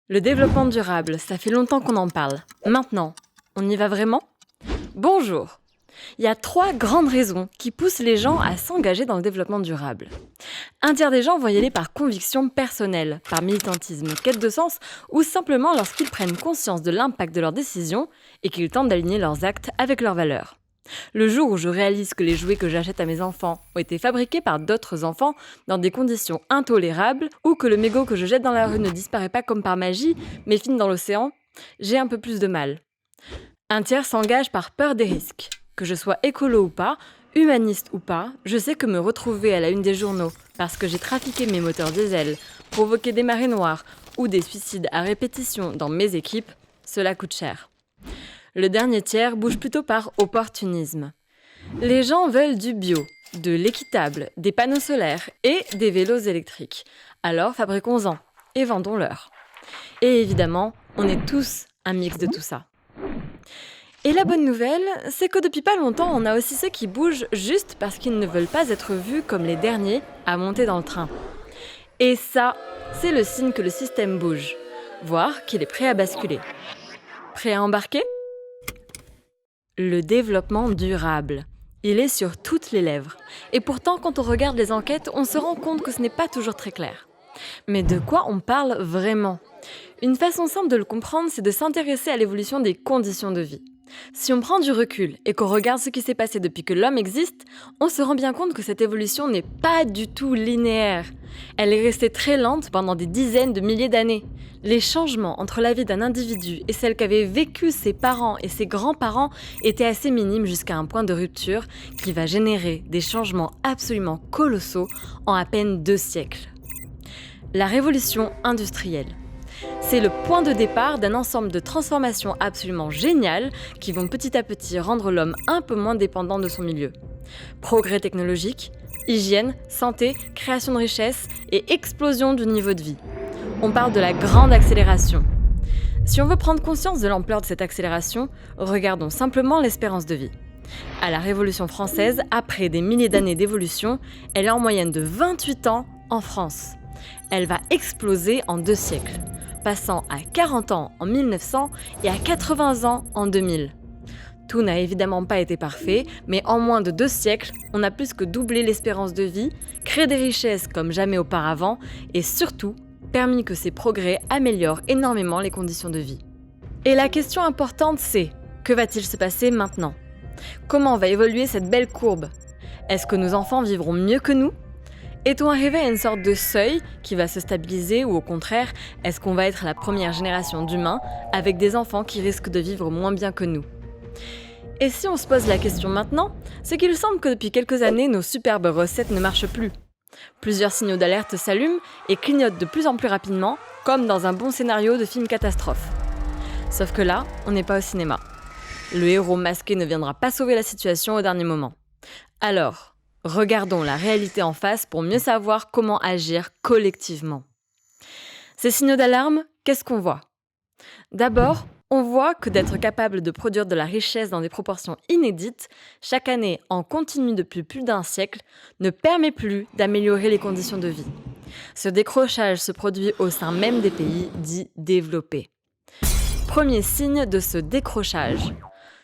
Le développement durable, ça fait longtemps qu'on en parle. Maintenant, on y va vraiment ? Bonjour. Il y a 3 grandes raisons qui poussent les gens à s'engager dans le développement durable. Un tiers des gens vont y aller par conviction personnelle, par militantisme, quête de sens, ou simplement lorsqu'ils prennent conscience de l'impact de leurs décisions et qu'ils tentent d'aligner leurs actes avec leurs valeurs. Le jour où je réalise que les jouets que j'achète à mes enfants ont été fabriqués par d'autres enfants dans des conditions intolérables, ou que le mégot que je jette dans la rue ne disparaît pas comme par magie, mais finit dans l'océan, j'ai un peu plus de mal. Un tiers s'engage par peur des risques. Que je sois écolo ou pas, humaniste ou pas, je sais que me retrouver à la une des journaux parce que j'ai trafiqué mes moteurs diesel, provoqué des marées noires ou des suicides à répétition dans mes équipes, cela coûte cher. Le dernier tiers bouge plutôt par opportunisme. Les gens veulent du bio, de l'équitable, des panneaux solaires et des vélos électriques. Alors fabriquons-en et vendons-leur. Et évidemment, on est tous un mix de tout ça. Et la bonne nouvelle, c'est que depuis pas longtemps, on a aussi ceux qui bougent juste parce qu'ils ne veulent pas être vus comme les derniers à monter dans le train. Et ça, c'est le signe que le système bouge, voire qu'il est prêt à basculer. Prêt à embarquer ? Le développement durable. Il est sur toutes les lèvres. Et pourtant, quand on regarde les enquêtes, on se rend compte que ce n'est pas toujours très clair. Mais de quoi on parle vraiment ? Une façon simple de le comprendre, c'est de s'intéresser à l'évolution des conditions de vie. Si on prend du recul et qu'on regarde ce qui s'est passé depuis que l'homme existe, on se rend bien compte que cette évolution n'est pas du tout linéaire. Elle est restée très lente pendant des dizaines de milliers d'années. Les changements entre la vie d'un individu et celle qu'avaient vécu ses parents et ses grands-parents étaient assez minimes jusqu'à un point de rupture qui va générer des changements absolument colossaux en à peine 2 siècles. La révolution industrielle. C'est le point de départ d'un ensemble de transformations absolument géniales qui vont petit à petit rendre l'homme un peu moins dépendant de son milieu. Progrès technologique, hygiène, santé, création de richesses et explosion du niveau de vie. On parle de la grande accélération. Si on veut prendre conscience de l'ampleur de cette accélération, regardons simplement l'espérance de vie. À la Révolution française, après des milliers d'années d'évolution, elle est en moyenne de 28 ans en France. Elle va exploser en 2 siècles, passant à 40 ans en 1900 et à 80 ans en 2000. Tout n'a évidemment pas été parfait, mais en moins de 2 siècles, on a plus que doublé l'espérance de vie, créé des richesses comme jamais auparavant et surtout permis que ces progrès améliorent énormément les conditions de vie. Et la question importante c'est, que va-t-il se passer maintenant ? Comment va évoluer cette belle courbe ? Est-ce que nos enfants vivront mieux que nous ? Est-on arrivé à une sorte de seuil qui va se stabiliser ou au contraire, est-ce qu'on va être la première génération d'humains avec des enfants qui risquent de vivre moins bien que nous ? Et si on se pose la question maintenant, c'est qu'il semble que depuis quelques années, nos superbes recettes ne marchent plus. Plusieurs signaux d'alerte s'allument et clignotent de plus en plus rapidement, comme dans un bon scénario de film catastrophe. Sauf que là, on n'est pas au cinéma. Le héros masqué ne viendra pas sauver la situation au dernier moment. Alors, regardons la réalité en face pour mieux savoir comment agir collectivement. Ces signaux d'alarme, qu'est-ce qu'on voit ? D'abord, on voit que d'être capable de produire de la richesse dans des proportions inédites, chaque année en continu depuis plus d'1 siècle, ne permet plus d'améliorer les conditions de vie. Ce décrochage se produit au sein même des pays dits développés. Premier signe de ce décrochage.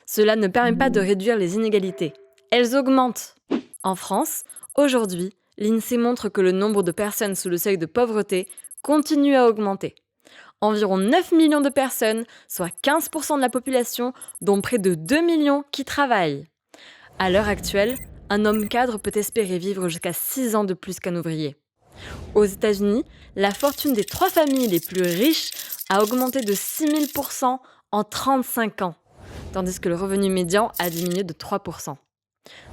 Cela ne permet pas de réduire les inégalités. Elles augmentent. En France, aujourd'hui, l'INSEE montre que le nombre de personnes sous le seuil de pauvreté continue à augmenter. Environ 9 millions de personnes, soit 15% de la population, dont près de 2 millions qui travaillent. À l'heure actuelle, un homme cadre peut espérer vivre jusqu'à 6 ans de plus qu'un ouvrier. Aux États-Unis, la fortune des 3 familles les plus riches a augmenté de 6000% en 35 ans, tandis que le revenu médian a diminué de 3%.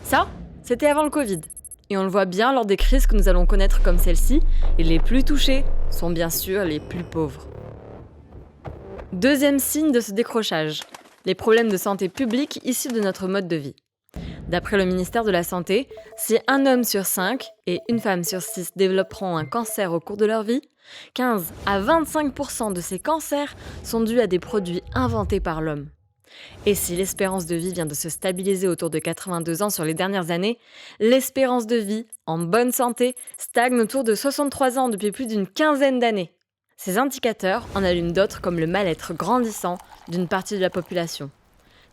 Ça, c'était avant le Covid. Et on le voit bien lors des crises que nous allons connaître comme celle-ci, et les plus touchés sont bien sûr les plus pauvres. Deuxième signe de ce décrochage, les problèmes de santé publique issus de notre mode de vie. D'après le ministère de la Santé, si un homme sur 5 et une femme sur 6 développeront un cancer au cours de leur vie, 15 à 25% de ces cancers sont dus à des produits inventés par l'homme. Et si l'espérance de vie vient de se stabiliser autour de 82 ans sur les dernières années, l'espérance de vie, en bonne santé, stagne autour de 63 ans depuis plus d'une quinzaine d'années. Ces indicateurs en allument d'autres comme le mal-être grandissant d'une partie de la population.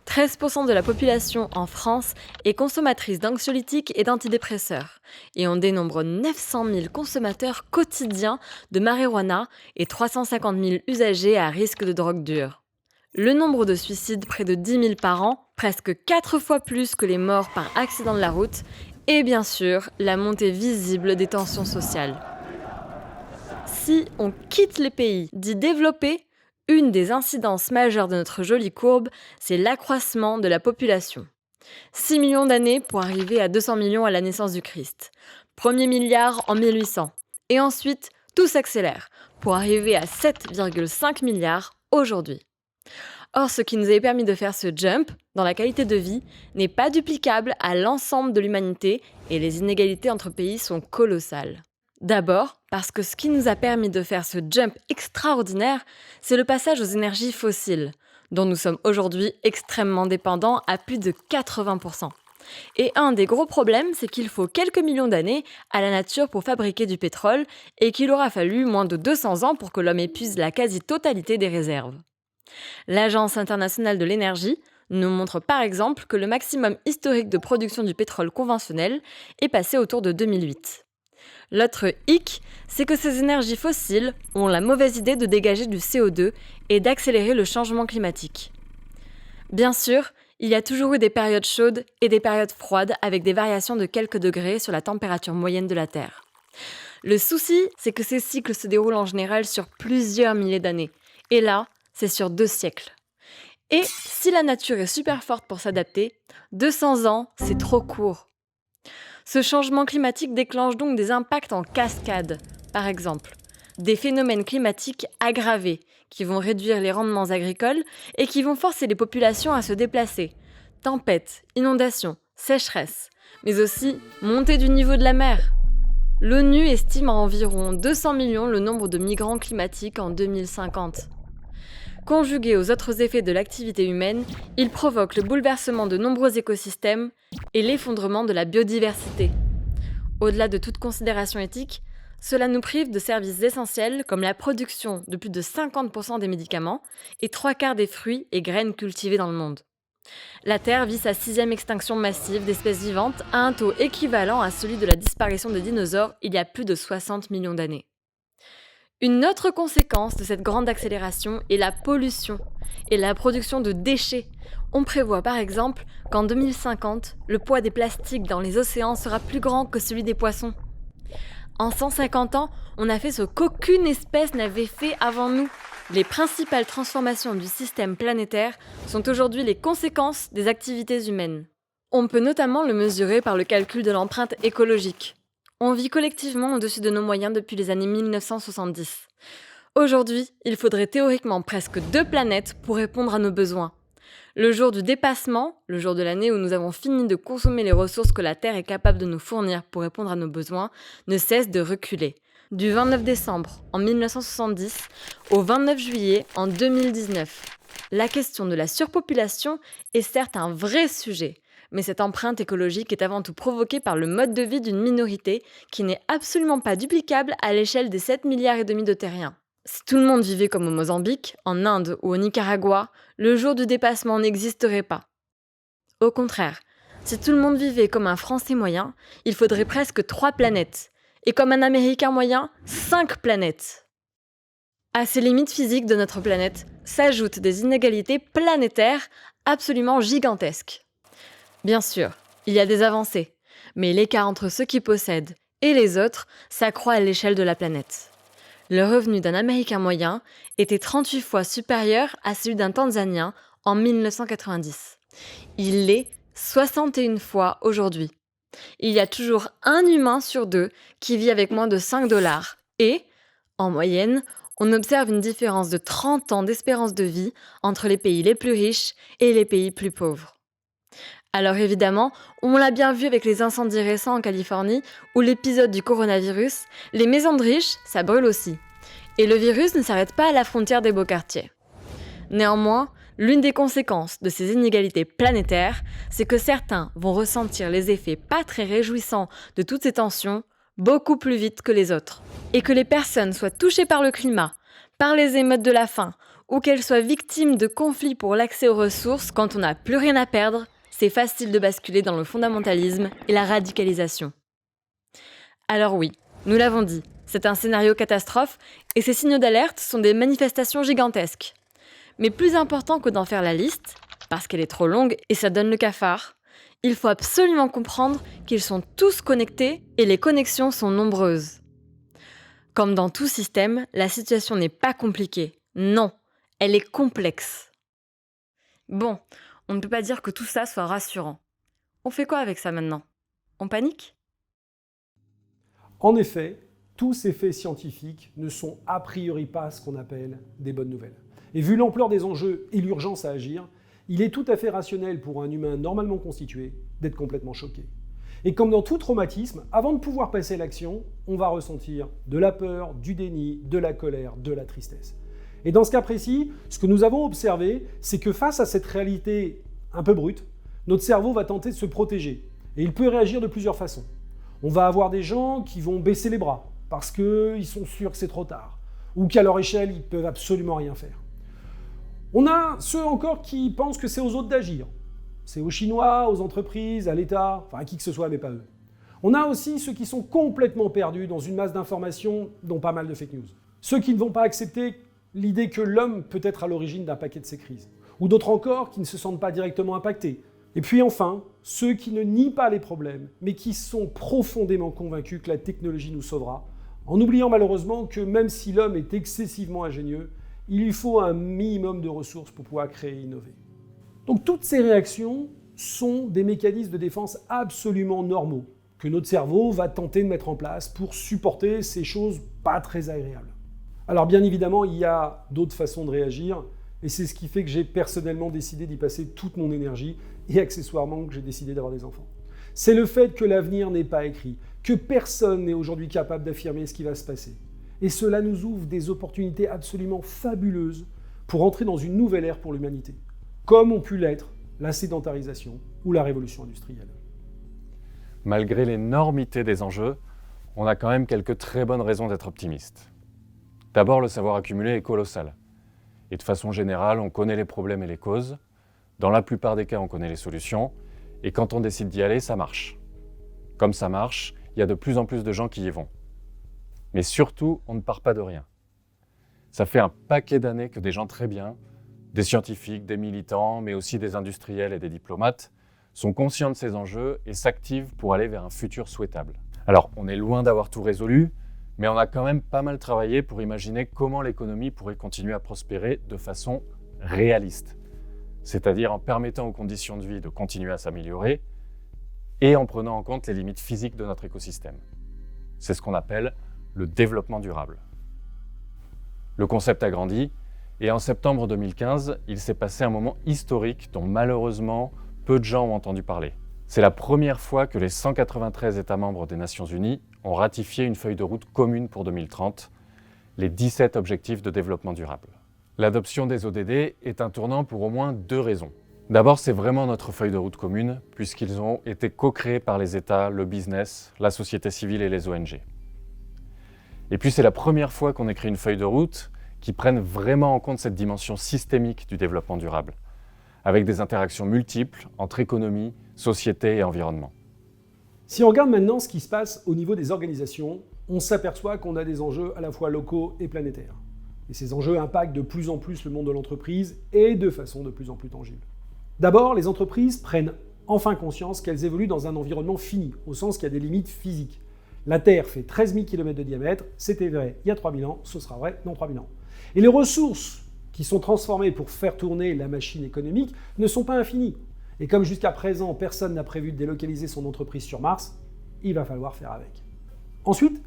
13% de la population en France est consommatrice d'anxiolytiques et d'antidépresseurs, et on dénombre 900 000 consommateurs quotidiens de marijuana et 350 000 usagers à risque de drogue dure. Le nombre de suicides, près de 10 000 par an, presque 4 fois plus que les morts par accident de la route, et bien sûr, la montée visible des tensions sociales. Si on quitte les pays dits développés, une des incidences majeures de notre jolie courbe, c'est l'accroissement de la population. 6 millions d'années pour arriver à 200 millions à la naissance du Christ. Premier milliard en 1800. Et ensuite, tout s'accélère pour arriver à 7,5 milliards aujourd'hui. Or, ce qui nous avait permis de faire ce jump dans la qualité de vie n'est pas duplicable à l'ensemble de l'humanité et les inégalités entre pays sont colossales. D'abord, parce que ce qui nous a permis de faire ce jump extraordinaire, c'est le passage aux énergies fossiles, dont nous sommes aujourd'hui extrêmement dépendants à plus de 80%. Et un des gros problèmes, c'est qu'il faut quelques millions d'années à la nature pour fabriquer du pétrole et qu'il aura fallu moins de 200 ans pour que l'homme épuise la quasi-totalité des réserves. L'Agence internationale de l'énergie nous montre par exemple que le maximum historique de production du pétrole conventionnel est passé autour de 2008. L'autre hic, c'est que ces énergies fossiles ont la mauvaise idée de dégager du CO2 et d'accélérer le changement climatique. Bien sûr, il y a toujours eu des périodes chaudes et des périodes froides avec des variations de quelques degrés sur la température moyenne de la Terre. Le souci, c'est que ces cycles se déroulent en général sur plusieurs milliers d'années. Et là, c'est sur 2 siècles. Et si la nature est super forte pour s'adapter, 200 ans, c'est trop court. Ce changement climatique déclenche donc des impacts en cascade. Par exemple, des phénomènes climatiques aggravés qui vont réduire les rendements agricoles et qui vont forcer les populations à se déplacer. Tempêtes, inondations, sécheresses, mais aussi montée du niveau de la mer. L'ONU estime à environ 200 millions le nombre de migrants climatiques en 2050. Conjugué aux autres effets de l'activité humaine, il provoque le bouleversement de nombreux écosystèmes et l'effondrement de la biodiversité. Au-delà de toute considération éthique, cela nous prive de services essentiels comme la production de plus de 50% des médicaments et 3/4 des fruits et graines cultivés dans le monde. La Terre vit sa 6e extinction massive d'espèces vivantes à un taux équivalent à celui de la disparition des dinosaures il y a plus de 60 millions d'années. Une autre conséquence de cette grande accélération est la pollution et la production de déchets. On prévoit par exemple qu'en 2050, le poids des plastiques dans les océans sera plus grand que celui des poissons. En 150 ans, on a fait ce qu'aucune espèce n'avait fait avant nous. Les principales transformations du système planétaire sont aujourd'hui les conséquences des activités humaines. On peut notamment le mesurer par le calcul de l'empreinte écologique. On vit collectivement au-dessus de nos moyens depuis les années 1970. Aujourd'hui, il faudrait théoriquement presque 2 planètes pour répondre à nos besoins. Le jour du dépassement, le jour de l'année où nous avons fini de consommer les ressources que la Terre est capable de nous fournir pour répondre à nos besoins, ne cesse de reculer. Du 29 décembre en 1970 au 29 juillet en 2019. La question de la surpopulation est certes un vrai sujet, mais cette empreinte écologique est avant tout provoquée par le mode de vie d'une minorité qui n'est absolument pas duplicable à l'échelle des 7,5 milliards de terriens. Si tout le monde vivait comme au Mozambique, en Inde ou au Nicaragua, le jour du dépassement n'existerait pas. Au contraire, si tout le monde vivait comme un Français moyen, il faudrait presque 3 planètes. Et comme un Américain moyen, 5 planètes. À ces limites physiques de notre planète s'ajoutent des inégalités planétaires absolument gigantesques. Bien sûr, il y a des avancées, mais l'écart entre ceux qui possèdent et les autres s'accroît à l'échelle de la planète. Le revenu d'un Américain moyen était 38 fois supérieur à celui d'un Tanzanien en 1990. Il l'est 61 fois aujourd'hui. Il y a toujours un humain sur 2 qui vit avec moins de 5 $ et, en moyenne, on observe une différence de 30 ans d'espérance de vie entre les pays les plus riches et les pays plus pauvres. Alors évidemment, on l'a bien vu avec les incendies récents en Californie ou l'épisode du coronavirus, les maisons de riches, ça brûle aussi. Et le virus ne s'arrête pas à la frontière des beaux quartiers. Néanmoins, l'une des conséquences de ces inégalités planétaires, c'est que certains vont ressentir les effets pas très réjouissants de toutes ces tensions beaucoup plus vite que les autres. Et que les personnes soient touchées par le climat, par les émeutes de la faim, ou qu'elles soient victimes de conflits pour l'accès aux ressources, quand on n'a plus rien à perdre, c'est facile de basculer dans le fondamentalisme et la radicalisation. Alors oui, nous l'avons dit, c'est un scénario catastrophe et ces signaux d'alerte sont des manifestations gigantesques. Mais plus important que d'en faire la liste, parce qu'elle est trop longue et ça donne le cafard, il faut absolument comprendre qu'ils sont tous connectés et les connexions sont nombreuses. Comme dans tout système, la situation n'est pas compliquée. Non, elle est complexe. Bon, on ne peut pas dire que tout ça soit rassurant. On fait quoi avec ça maintenant? On panique? En effet, tous ces faits scientifiques ne sont a priori pas ce qu'on appelle des bonnes nouvelles. Et vu l'ampleur des enjeux et l'urgence à agir, il est tout à fait rationnel pour un humain normalement constitué d'être complètement choqué. Et comme dans tout traumatisme, avant de pouvoir passer à l'action, on va ressentir de la peur, du déni, de la colère, de la tristesse. Et dans ce cas précis, ce que nous avons observé, c'est que face à cette réalité un peu brute, notre cerveau va tenter de se protéger. Et il peut réagir de plusieurs façons. On va avoir des gens qui vont baisser les bras parce qu'ils sont sûrs que c'est trop tard, ou qu'à leur échelle, ils ne peuvent absolument rien faire. On a ceux encore qui pensent que c'est aux autres d'agir. C'est aux Chinois, aux entreprises, à l'État, enfin à qui que ce soit, mais pas eux. On a aussi ceux qui sont complètement perdus dans une masse d'informations, dont pas mal de fake news. Ceux qui ne vont pas accepter l'idée que l'homme peut être à l'origine d'un paquet de ces crises. Ou d'autres encore qui ne se sentent pas directement impactés. Et puis enfin, ceux qui ne nient pas les problèmes, mais qui sont profondément convaincus que la technologie nous sauvera, en oubliant malheureusement que même si l'homme est excessivement ingénieux, il lui faut un minimum de ressources pour pouvoir créer et innover. Donc toutes ces réactions sont des mécanismes de défense absolument normaux, que notre cerveau va tenter de mettre en place pour supporter ces choses pas très agréables. Alors bien évidemment, il y a d'autres façons de réagir, et c'est ce qui fait que j'ai personnellement décidé d'y passer toute mon énergie, et accessoirement que j'ai décidé d'avoir des enfants. C'est le fait que l'avenir n'est pas écrit, que personne n'est aujourd'hui capable d'affirmer ce qui va se passer. Et cela nous ouvre des opportunités absolument fabuleuses pour entrer dans une nouvelle ère pour l'humanité, comme ont pu l'être la sédentarisation ou la révolution industrielle. Malgré l'énormité des enjeux, on a quand même quelques très bonnes raisons d'être optimiste. D'abord, le savoir accumulé est colossal. Et de façon générale, on connaît les problèmes et les causes. Dans la plupart des cas, on connaît les solutions. Et quand on décide d'y aller, ça marche. Comme ça marche, il y a de plus en plus de gens qui y vont. Mais surtout, on ne part pas de rien. Ça fait un paquet d'années que des gens très bien, des scientifiques, des militants, mais aussi des industriels et des diplomates, sont conscients de ces enjeux et s'activent pour aller vers un futur souhaitable. Alors, on est loin d'avoir tout résolu, mais on a quand même pas mal travaillé pour imaginer comment l'économie pourrait continuer à prospérer de façon réaliste. C'est-à-dire en permettant aux conditions de vie de continuer à s'améliorer et en prenant en compte les limites physiques de notre écosystème. C'est ce qu'on appelle le développement durable. Le concept a grandi et en septembre 2015, il s'est passé un moment historique dont malheureusement peu de gens ont entendu parler. C'est la première fois que les 193 États membres des Nations Unies ont ratifié une feuille de route commune pour 2030, les 17 objectifs de développement durable. L'adoption des ODD est un tournant pour au moins deux raisons. D'abord, c'est vraiment notre feuille de route commune, puisqu'ils ont été co-créés par les États, le business, la société civile et les ONG. Et puis c'est la première fois qu'on écrit une feuille de route qui prenne vraiment en compte cette dimension systémique du développement durable, avec des interactions multiples entre économie, société et environnement. Si on regarde maintenant ce qui se passe au niveau des organisations, on s'aperçoit qu'on a des enjeux à la fois locaux et planétaires. Et ces enjeux impactent de plus en plus le monde de l'entreprise et de façon de plus en plus tangible. D'abord, les entreprises prennent enfin conscience qu'elles évoluent dans un environnement fini, au sens qu'il y a des limites physiques. La Terre fait 13 000 km de diamètre, c'était vrai il y a 3000 ans, ce sera vrai dans 3000 ans. Et les ressources qui sont transformées pour faire tourner la machine économique ne sont pas infinies. Et comme jusqu'à présent, personne n'a prévu de délocaliser son entreprise sur Mars, il va falloir faire avec. Ensuite,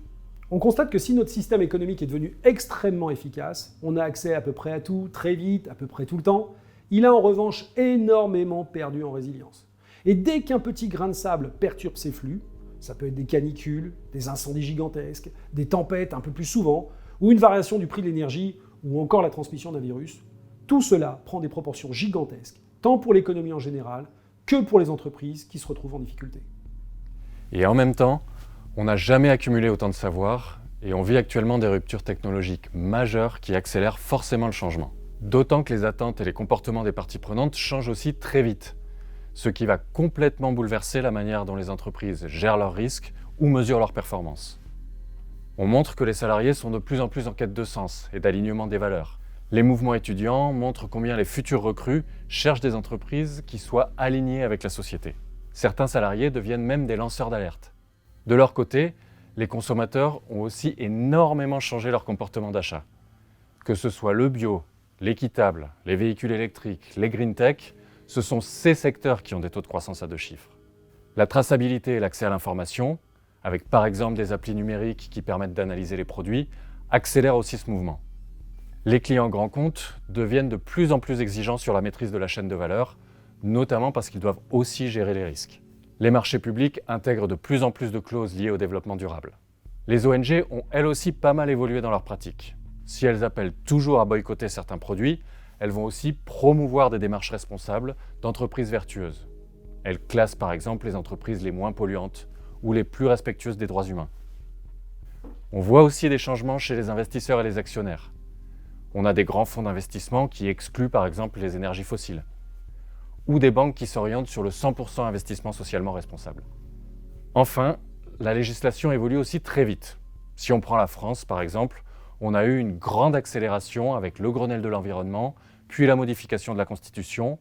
on constate que si notre système économique est devenu extrêmement efficace, on a accès à peu près à tout, très vite, à peu près tout le temps, il a en revanche énormément perdu en résilience. Et dès qu'un petit grain de sable perturbe ses flux, ça peut être des canicules, des incendies gigantesques, des tempêtes un peu plus souvent, ou une variation du prix de l'énergie, ou encore la transmission d'un virus, tout cela prend des proportions gigantesques, tant pour l'économie en général que pour les entreprises qui se retrouvent en difficulté. Et en même temps, on n'a jamais accumulé autant de savoir Et on vit actuellement des ruptures technologiques majeures qui accélèrent forcément le changement. D'autant que les attentes et les comportements des parties prenantes changent aussi très vite, ce qui va complètement bouleverser la manière dont les entreprises gèrent leurs risques ou mesurent leurs performances. On montre que les salariés sont de plus en plus en quête de sens et d'alignement des valeurs. Les mouvements étudiants montrent combien les futurs recrues cherchent des entreprises qui soient alignées avec la société. Certains salariés deviennent même des lanceurs d'alerte. De leur côté, les consommateurs ont aussi énormément changé leur comportement d'achat. Que ce soit le bio, l'équitable, les véhicules électriques, les green tech, ce sont ces secteurs qui ont des taux de croissance à 2 chiffres. La traçabilité et l'accès à l'information, avec par exemple des applis numériques qui permettent d'analyser les produits, accélèrent aussi ce mouvement. Les clients grands comptes deviennent de plus en plus exigeants sur la maîtrise de la chaîne de valeur, notamment parce qu'ils doivent aussi gérer les risques. Les marchés publics intègrent de plus en plus de clauses liées au développement durable. Les ONG ont elles aussi pas mal évolué dans leurs pratiques. Si elles appellent toujours à boycotter certains produits, elles vont aussi promouvoir des démarches responsables d'entreprises vertueuses. Elles classent par exemple les entreprises les moins polluantes ou les plus respectueuses des droits humains. On voit aussi des changements chez les investisseurs et les actionnaires. On a des grands fonds d'investissement qui excluent par exemple les énergies fossiles, ou des banques qui s'orientent sur le 100% investissement socialement responsable. Enfin, la législation évolue aussi très vite. Si on prend la France par exemple, on a eu une grande accélération avec le Grenelle de l'environnement, puis la modification de la Constitution,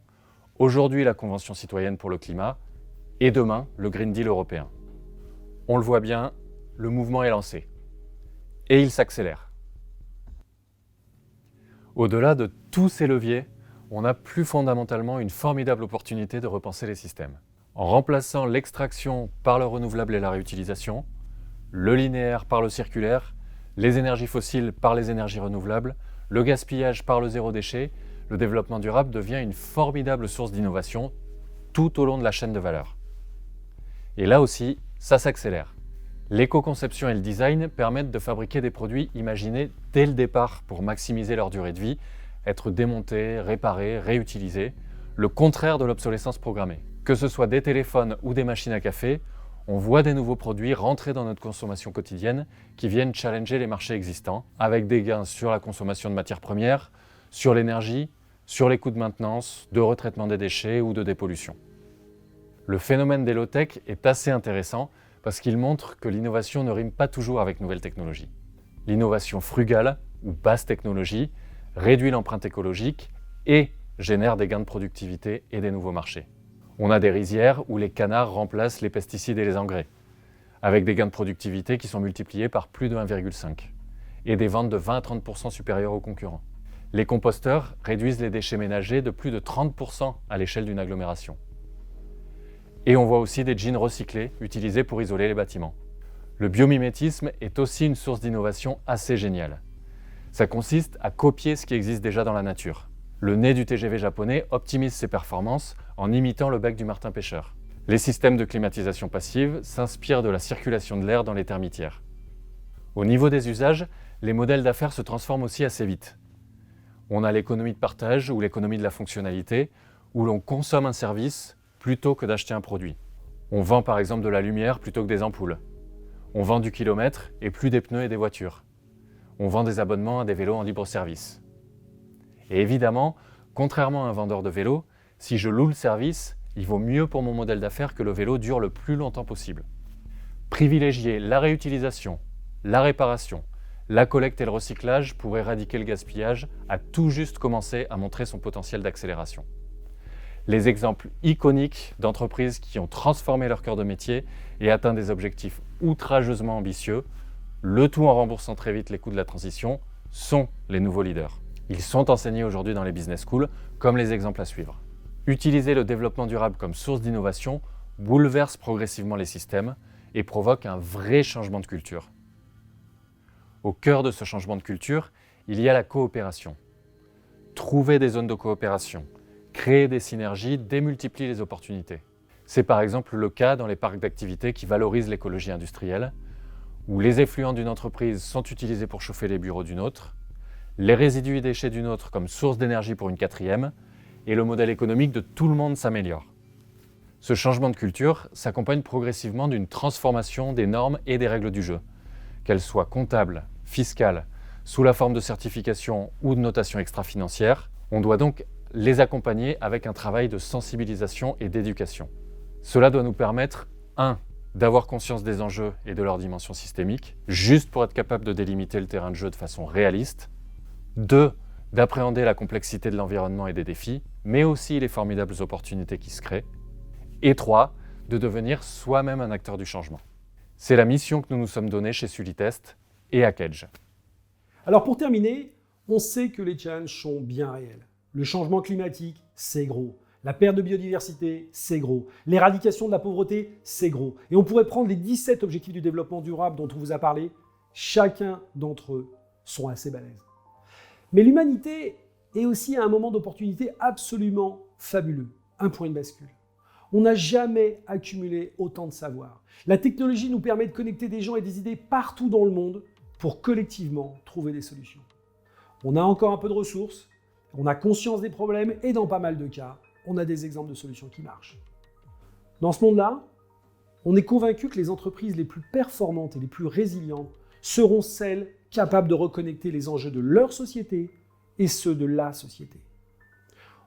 aujourd'hui la Convention citoyenne pour le climat, et demain le Green Deal européen. On le voit bien, le mouvement est lancé. Et il s'accélère. Au-delà de tous ces leviers, on a plus fondamentalement une formidable opportunité de repenser les systèmes. En remplaçant l'extraction par le renouvelable et la réutilisation, le linéaire par le circulaire, les énergies fossiles par les énergies renouvelables, le gaspillage par le zéro déchet, le développement durable devient une formidable source d'innovation tout au long de la chaîne de valeur. Et là aussi, ça s'accélère. L'éco-conception et le design permettent de fabriquer des produits imaginés dès le départ pour maximiser leur durée de vie, être démontés, réparés, réutilisés, le contraire de l'obsolescence programmée. Que ce soit des téléphones ou des machines à café, on voit des nouveaux produits rentrer dans notre consommation quotidienne qui viennent challenger les marchés existants, avec des gains sur la consommation de matières premières, sur l'énergie, sur les coûts de maintenance, de retraitement des déchets ou de dépollution. Le phénomène des low-tech est assez intéressant parce qu'il montre que l'innovation ne rime pas toujours avec nouvelles technologies. L'innovation frugale ou basse technologie réduit l'empreinte écologique et génère des gains de productivité et des nouveaux marchés. On a des rizières où les canards remplacent les pesticides et les engrais, avec des gains de productivité qui sont multipliés par plus de 1,5 et des ventes de 20 à 30% supérieures aux concurrents. Les composteurs réduisent les déchets ménagers de plus de 30% à l'échelle d'une agglomération. Et on voit aussi des jeans recyclés utilisés pour isoler les bâtiments. Le biomimétisme est aussi une source d'innovation assez géniale. Ça consiste à copier ce qui existe déjà dans la nature. Le nez du TGV japonais optimise ses performances en imitant le bec du martin-pêcheur. Les systèmes de climatisation passive s'inspirent de la circulation de l'air dans les termitières. Au niveau des usages, les modèles d'affaires se transforment aussi assez vite. On a l'économie de partage ou l'économie de la fonctionnalité, où l'on consomme un service plutôt que d'acheter un produit. On vend par exemple de la lumière plutôt que des ampoules. On vend du kilomètre et plus des pneus et des voitures. On vend des abonnements à des vélos en libre-service. Et évidemment, contrairement à un vendeur de vélo, si je loue le service, il vaut mieux pour mon modèle d'affaires que le vélo dure le plus longtemps possible. Privilégier la réutilisation, la réparation, la collecte et le recyclage pour éradiquer le gaspillage a tout juste commencé à montrer son potentiel d'accélération. Les exemples iconiques d'entreprises qui ont transformé leur cœur de métier et atteint des objectifs outrageusement ambitieux, le tout en remboursant très vite les coûts de la transition, sont les nouveaux leaders. Ils sont enseignés aujourd'hui dans les business schools, comme les exemples à suivre. Utiliser le développement durable comme source d'innovation bouleverse progressivement les systèmes et provoque un vrai changement de culture. Au cœur de ce changement de culture, il y a la coopération. Trouver des zones de coopération, créer des synergies démultiplie les opportunités. C'est par exemple le cas dans les parcs d'activités qui valorisent l'écologie industrielle, où les effluents d'une entreprise sont utilisés pour chauffer les bureaux d'une autre, les résidus et déchets d'une autre comme source d'énergie pour une quatrième, et le modèle économique de tout le monde s'améliore. Ce changement de culture s'accompagne progressivement d'une transformation des normes et des règles du jeu, qu'elles soient comptables, fiscales, sous la forme de certification ou de notation extra-financière. On doit donc les accompagner avec un travail de sensibilisation et d'éducation. Cela doit nous permettre, 1. D'avoir conscience des enjeux et de leur dimension systémique, juste pour être capable de délimiter le terrain de jeu de façon réaliste. 2. D'appréhender la complexité de l'environnement et des défis, mais aussi les formidables opportunités qui se créent. Et 3. De devenir soi-même un acteur du changement. C'est la mission que nous nous sommes donnée chez Sulitest et à Kedge. Alors pour terminer, on sait que les challenges sont bien réels. Le changement climatique, c'est gros. La perte de biodiversité, c'est gros. L'éradication de la pauvreté, c'est gros. Et on pourrait prendre les 17 objectifs du développement durable dont on vous a parlé. Chacun d'entre eux sont assez balèzes. Mais l'humanité est aussi à un moment d'opportunité absolument fabuleux. Un point de bascule. On n'a jamais accumulé autant de savoir. La technologie nous permet de connecter des gens et des idées partout dans le monde pour collectivement trouver des solutions. On a encore un peu de ressources, on a conscience des problèmes et dans pas mal de cas, on a des exemples de solutions qui marchent. Dans ce monde-là, on est convaincu que les entreprises les plus performantes et les plus résilientes seront celles capables de reconnecter les enjeux de leur société et ceux de la société.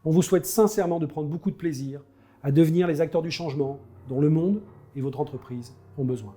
On vous souhaite sincèrement de prendre beaucoup de plaisir à devenir les acteurs du changement dont le monde et votre entreprise ont besoin.